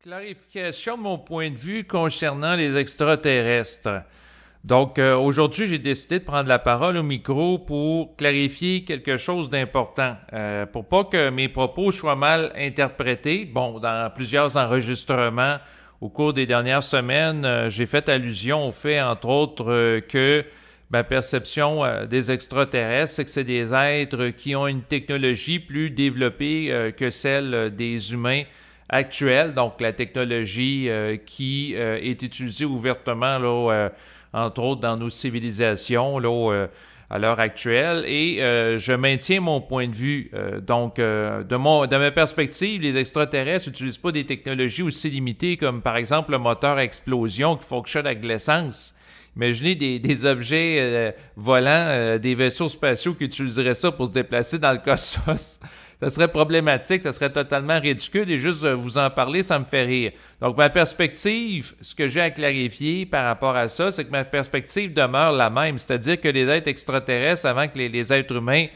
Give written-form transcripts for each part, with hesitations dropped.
Clarification de mon point de vue concernant les extraterrestres. Donc, aujourd'hui, j'ai décidé de prendre la parole au micro pour clarifier quelque chose d'important, pour pas que mes propos soient mal interprétés. Bon, dans plusieurs enregistrements au cours des dernières semaines, j'ai fait allusion au fait, entre autres, que ma perception des extraterrestres, c'est que c'est des êtres qui ont une technologie plus développée que celle des humains actuelle, donc la technologie qui est utilisée ouvertement, là, entre autres dans nos civilisations là, à l'heure actuelle. Et je maintiens mon point de vue. De ma perspective, les extraterrestres n'utilisent pas des technologies aussi limitées comme par exemple le moteur à explosion qui fonctionne avec l'essence. Imaginez des objets volants, des vaisseaux spatiaux qui utiliseraient ça pour se déplacer dans le cosmos. Ça serait problématique, ça serait totalement ridicule et juste vous en parler, ça me fait rire. Donc, ma perspective, ce que j'ai à clarifier par rapport à ça, c'est que ma perspective demeure la même. C'est-à-dire que les êtres extraterrestres, avant que les êtres humains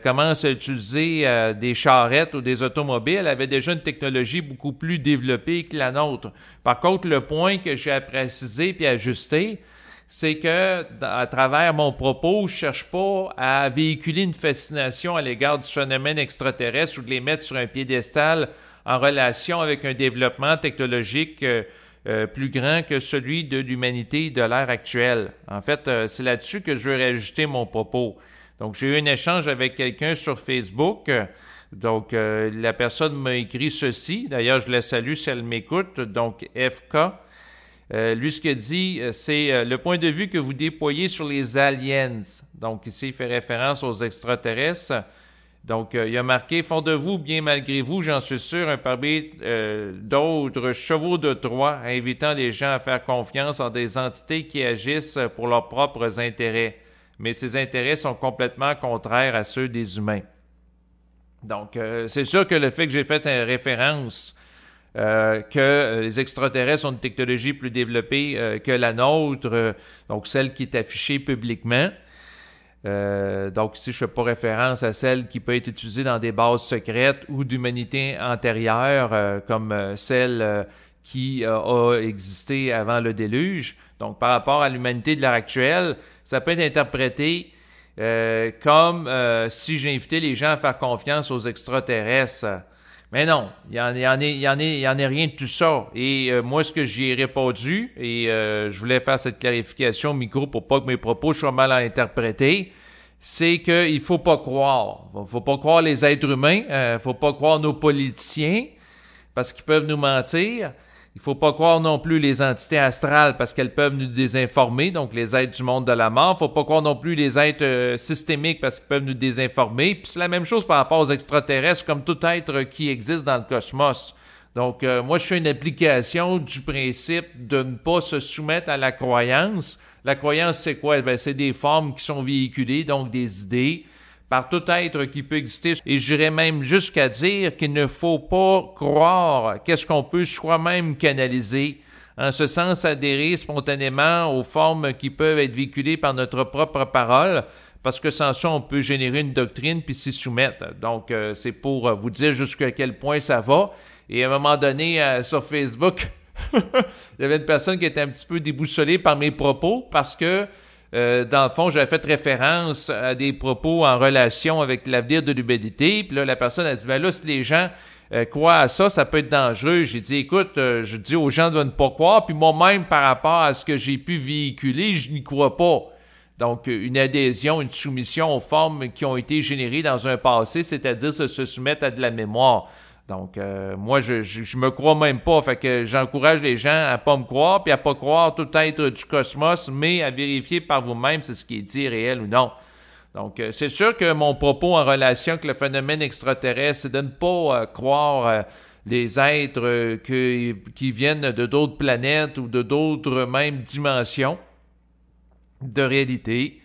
commencent à utiliser des charrettes ou des automobiles, avaient déjà une technologie beaucoup plus développée que la nôtre. Par contre, le point que j'ai à préciser puis ajuster, c'est que, à travers mon propos, je cherche pas à véhiculer une fascination à l'égard du phénomène extraterrestre ou de les mettre sur un piédestal en relation avec un développement technologique plus grand que celui de l'humanité de l'ère actuelle. En fait, c'est là-dessus que je veux réajuster mon propos. Donc, j'ai eu un échange avec quelqu'un sur Facebook. Donc, la personne m'a écrit ceci. D'ailleurs, je la salue si elle m'écoute. Donc, FK. Lui, ce qu'il dit, c'est le point de vue que vous déployez sur les aliens. Donc, ici, il fait référence aux extraterrestres. Donc, il a marqué « Fond de vous, bien malgré vous, j'en suis sûr, un parmi d'autres chevaux de Troie, invitant les gens à faire confiance en des entités qui agissent pour leurs propres intérêts. Mais ces intérêts sont complètement contraires à ceux des humains. » Donc, c'est sûr que le fait que j'ai fait une référence que les extraterrestres ont une technologie plus développée que la nôtre, donc celle qui est affichée publiquement. Donc ici, je fais pas référence à celle qui peut être utilisée dans des bases secrètes ou d'humanité antérieure, comme celle qui a existé avant le déluge. Donc par rapport à l'humanité de l'ère actuelle, ça peut être interprété comme si j'invitais les gens à faire confiance aux extraterrestres. Mais non, il y en est rien de tout ça. Et moi, ce que j'y ai répondu, et je voulais faire cette clarification au micro pour pas que mes propos soient mal interprétés, c'est qu'il faut pas croire. Faut pas croire les êtres humains, faut pas croire nos politiciens, parce qu'ils peuvent nous mentir. Il faut pas croire non plus les entités astrales parce qu'elles peuvent nous désinformer, donc les êtres du monde de la mort. Faut pas croire non plus les êtres systémiques parce qu'ils peuvent nous désinformer. Puis c'est la même chose par rapport aux extraterrestres, comme tout être qui existe dans le cosmos. Donc moi je fais une application du principe de ne pas se soumettre à la croyance. La croyance c'est quoi? Ben c'est des formes qui sont véhiculées, donc des idées, par tout être qui peut exister. Et j'irais même jusqu'à dire qu'il ne faut pas croire qu'est-ce qu'on peut soi-même canaliser, en ce sens adhérer spontanément aux formes qui peuvent être véhiculées par notre propre parole, parce que sans ça, on peut générer une doctrine puis s'y soumettre. Donc, c'est pour vous dire jusqu'à quel point ça va. Et à un moment donné, sur Facebook, il y avait une personne qui était un petit peu déboussolée par mes propos, parce que dans le fond, j'avais fait référence à des propos en relation avec l'avenir de l'humanité. Puis là, la personne a dit, ben là, si les gens croient à ça, ça peut être dangereux. J'ai dit, écoute, je dis aux gens de ne pas croire. Puis moi-même, par rapport à ce que j'ai pu véhiculer, je n'y crois pas. Donc, une adhésion, une soumission aux formes qui ont été générées dans un passé, c'est-à-dire se soumettre à de la mémoire. Donc, moi, je me crois même pas. Fait que j'encourage les gens à pas me croire, puis à pas croire tout être du cosmos, mais à vérifier par vous-même si ce qui est dit réel ou non. Donc, c'est sûr que mon propos en relation avec le phénomène extraterrestre, c'est de ne pas croire les êtres qui viennent de d'autres planètes ou de d'autres mêmes dimensions de réalité.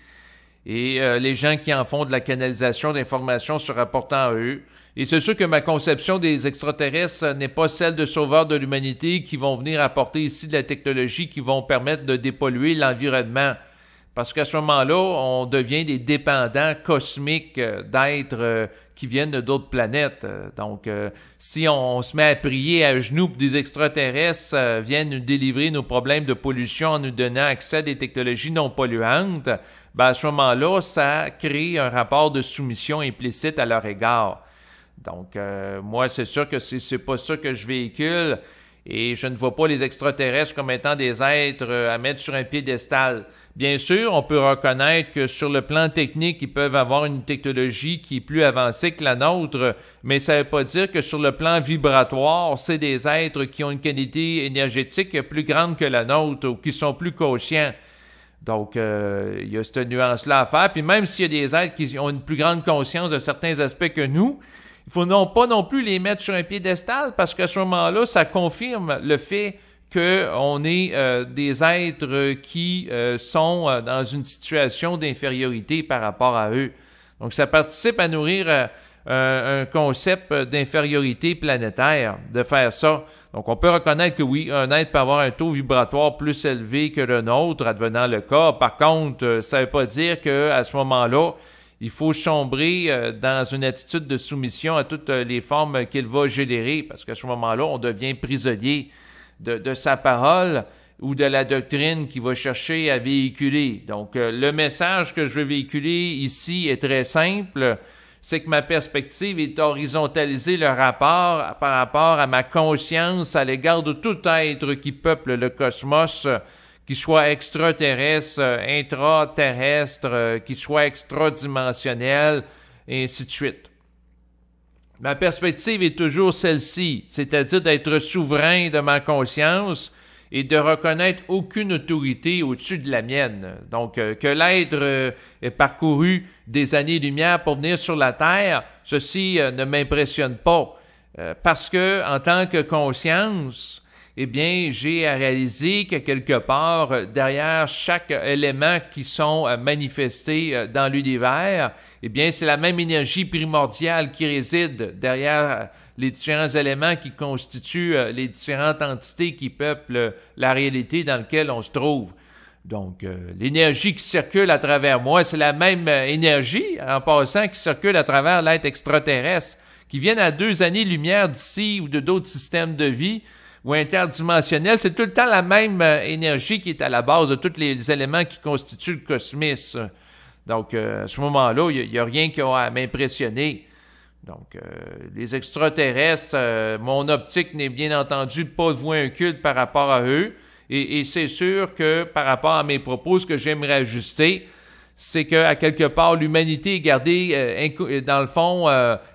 Et les gens qui en font de la canalisation d'informations se rapportant à eux. Et c'est sûr que ma conception des extraterrestres n'est pas celle de sauveurs de l'humanité qui vont venir apporter ici de la technologie qui vont permettre de dépolluer l'environnement. Parce qu'à ce moment-là, on devient des dépendants cosmiques d'êtres qui viennent d'autres planètes. Donc, si on se met à prier à genoux pour des extraterrestres viennent nous délivrer nos problèmes de pollution en nous donnant accès à des technologies non polluantes, ben à ce moment-là, ça crée un rapport de soumission implicite à leur égard. Donc, moi, c'est sûr que c'est pas ça que je véhicule. Et je ne vois pas les extraterrestres comme étant des êtres à mettre sur un piédestal. Bien sûr, on peut reconnaître que sur le plan technique, ils peuvent avoir une technologie qui est plus avancée que la nôtre, mais ça ne veut pas dire que sur le plan vibratoire, c'est des êtres qui ont une qualité énergétique plus grande que la nôtre ou qui sont plus conscients. Donc, il y a cette nuance-là à faire. Puis même s'il y a des êtres qui ont une plus grande conscience de certains aspects que nous, il faut pas non plus les mettre sur un piédestal parce qu'à ce moment-là, ça confirme le fait qu'on est des êtres qui sont dans une situation d'infériorité par rapport à eux. Donc, ça participe à nourrir un concept d'infériorité planétaire, de faire ça. Donc, on peut reconnaître que oui, un être peut avoir un taux vibratoire plus élevé que le nôtre, advenant le cas. Par contre, ça ne veut pas dire qu'à ce moment-là, il faut sombrer dans une attitude de soumission à toutes les formes qu'il va générer, parce qu'à ce moment-là, on devient prisonnier de sa parole ou de la doctrine qu'il va chercher à véhiculer. Donc, le message que je veux véhiculer ici est très simple, c'est que ma perspective est d'horizontaliser le rapport par rapport à ma conscience à l'égard de tout être qui peuple le cosmos, qu'il soit extraterrestre, intraterrestre, qu'il soit extradimensionnel, et ainsi de suite. Ma perspective est toujours celle-ci, c'est-à-dire d'être souverain de ma conscience et de reconnaître aucune autorité au-dessus de la mienne. Donc, que l'être ait parcouru des années-lumière pour venir sur la Terre, ceci ne m'impressionne pas. Parce que, en tant que conscience, eh bien, j'ai à réaliser que quelque part, derrière chaque élément qui sont manifestés dans l'univers, eh bien, c'est la même énergie primordiale qui réside derrière les différents éléments qui constituent les différentes entités qui peuplent la réalité dans laquelle on se trouve. Donc, l'énergie qui circule à travers moi, c'est la même énergie, en passant, qui circule à travers l'être extraterrestre, qui viennent à 2 années-lumière d'ici ou de d'autres systèmes de vie, ou interdimensionnel, c'est tout le temps la même énergie qui est à la base de tous les éléments qui constituent le cosmisme. Donc, à ce moment-là, il n'y a rien qui a à m'impressionner. Donc, les extraterrestres, mon optique n'est bien entendu pas vouer un culte par rapport à eux. Et c'est sûr que par rapport à mes propos, ce que j'aimerais ajuster, c'est qu'à quelque part, l'humanité est gardée, dans le fond,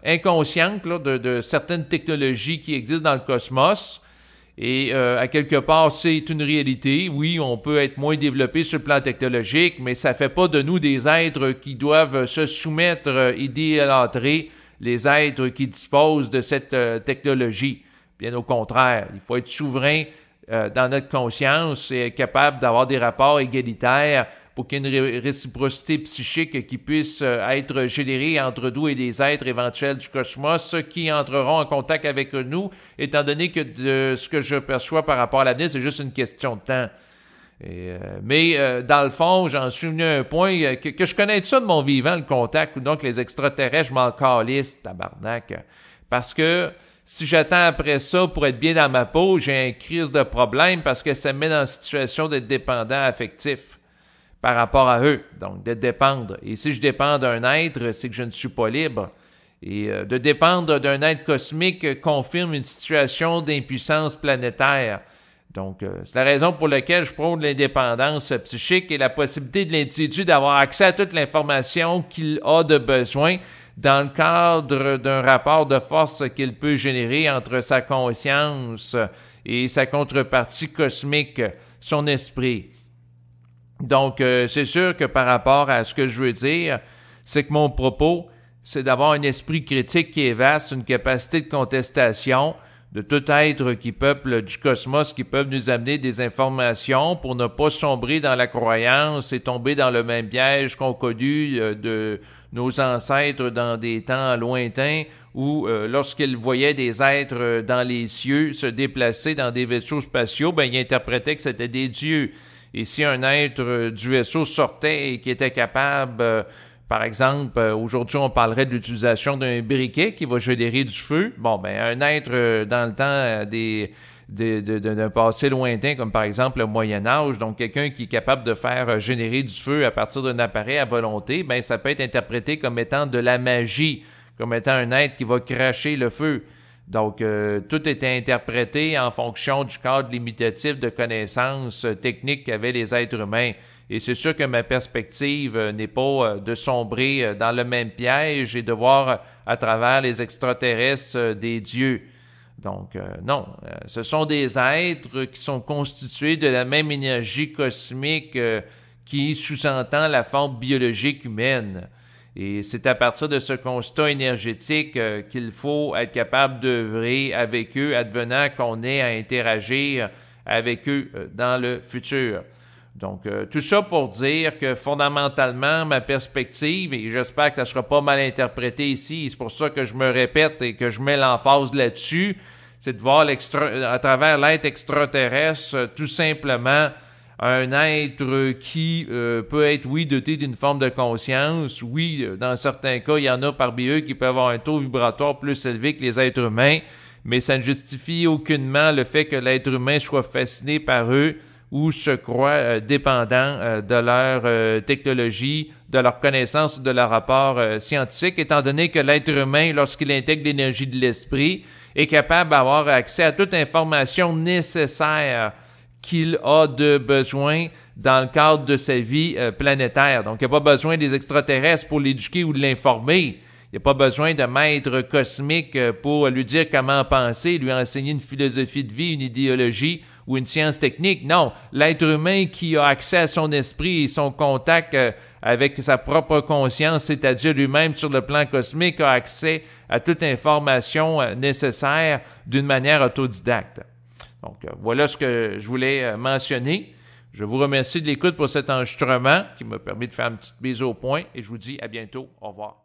inconsciente là, de certaines technologies qui existent dans le cosmos. Et à quelque part, c'est une réalité. Oui, on peut être moins développé sur le plan technologique, mais ça fait pas de nous des êtres qui doivent se soumettre, idolâtrer les êtres qui disposent de cette technologie. Bien au contraire, il faut être souverain dans notre conscience et être capable d'avoir des rapports égalitaires pour qu'il y ait une réciprocité psychique qui puisse être générée entre nous et les êtres éventuels du cosmos, ceux qui entreront en contact avec nous, étant donné que de ce que je perçois par rapport à l'avenir, c'est juste une question de temps. Mais dans le fond, j'en suis venu à un point que je connais de ça de mon vivant, le contact, ou donc les extraterrestres, je m'en calisse, tabarnak. Parce que si j'attends après ça pour être bien dans ma peau, j'ai une crise de problème parce que ça me met dans une situation d'être dépendant affectif par rapport à eux, donc de dépendre. Et si je dépends d'un être, c'est que je ne suis pas libre. Et de dépendre d'un être cosmique confirme une situation d'impuissance planétaire. Donc, c'est la raison pour laquelle je prône l'indépendance psychique et la possibilité de l'individu d'avoir accès à toute l'information qu'il a de besoin dans le cadre d'un rapport de force qu'il peut générer entre sa conscience et sa contrepartie cosmique, son esprit. Donc, c'est sûr que par rapport à ce que je veux dire, c'est que mon propos, c'est d'avoir un esprit critique qui est vaste, une capacité de contestation de tout être qui peuple du cosmos, qui peuvent nous amener des informations pour ne pas sombrer dans la croyance et tomber dans le même piège qu'ont connu de nos ancêtres dans des temps lointains où lorsqu'ils voyaient des êtres dans les cieux se déplacer dans des vaisseaux spatiaux, ben ils interprétaient que c'était des dieux. Et si un être du vaisseau sortait et qui était capable, par exemple, aujourd'hui on parlerait de l'utilisation d'un briquet qui va générer du feu. Bon, ben un être dans le temps d'un passé lointain, comme par exemple le Moyen Âge, donc quelqu'un qui est capable de faire générer du feu à partir d'un appareil à volonté, ben ça peut être interprété comme étant de la magie, comme étant un être qui va cracher le feu. Donc, tout était interprété en fonction du cadre limitatif de connaissances techniques qu'avaient les êtres humains. Et c'est sûr que ma perspective n'est pas de sombrer dans le même piège et de voir à travers les extraterrestres des dieux. Donc, non, ce sont des êtres qui sont constitués de la même énergie cosmique qui sous-entend la forme biologique humaine. Et c'est à partir de ce constat énergétique qu'il faut être capable d'œuvrer avec eux, advenant qu'on ait à interagir avec eux dans le futur. Donc, tout ça pour dire que fondamentalement, ma perspective, et j'espère que ça ne sera pas mal interprété ici, c'est pour ça que je me répète et que je mets l'emphase là-dessus, c'est de voir à travers l'être extraterrestre tout simplement un être qui peut être, oui, doté d'une forme de conscience. Oui, dans certains cas, il y en a parmi eux qui peuvent avoir un taux vibratoire plus élevé que les êtres humains, mais ça ne justifie aucunement le fait que l'être humain soit fasciné par eux ou se croit dépendant de leur technologie, de leur connaissance ou de leur rapport scientifique, étant donné que l'être humain, lorsqu'il intègre l'énergie de l'esprit, est capable d'avoir accès à toute information nécessaire qu'il a de besoin dans le cadre de sa vie planétaire. Donc, il n'y a pas besoin des extraterrestres pour l'éduquer ou de l'informer. Il n'y a pas besoin de maître cosmique pour lui dire comment penser, lui enseigner une philosophie de vie, une idéologie ou une science technique. Non, l'être humain qui a accès à son esprit et son contact avec sa propre conscience, c'est-à-dire lui-même sur le plan cosmique, a accès à toute information nécessaire d'une manière autodidacte. Donc, voilà ce que je voulais mentionner. Je vous remercie de l'écoute pour cet enregistrement qui m'a permis de faire une petite mise au point et je vous dis à bientôt. Au revoir.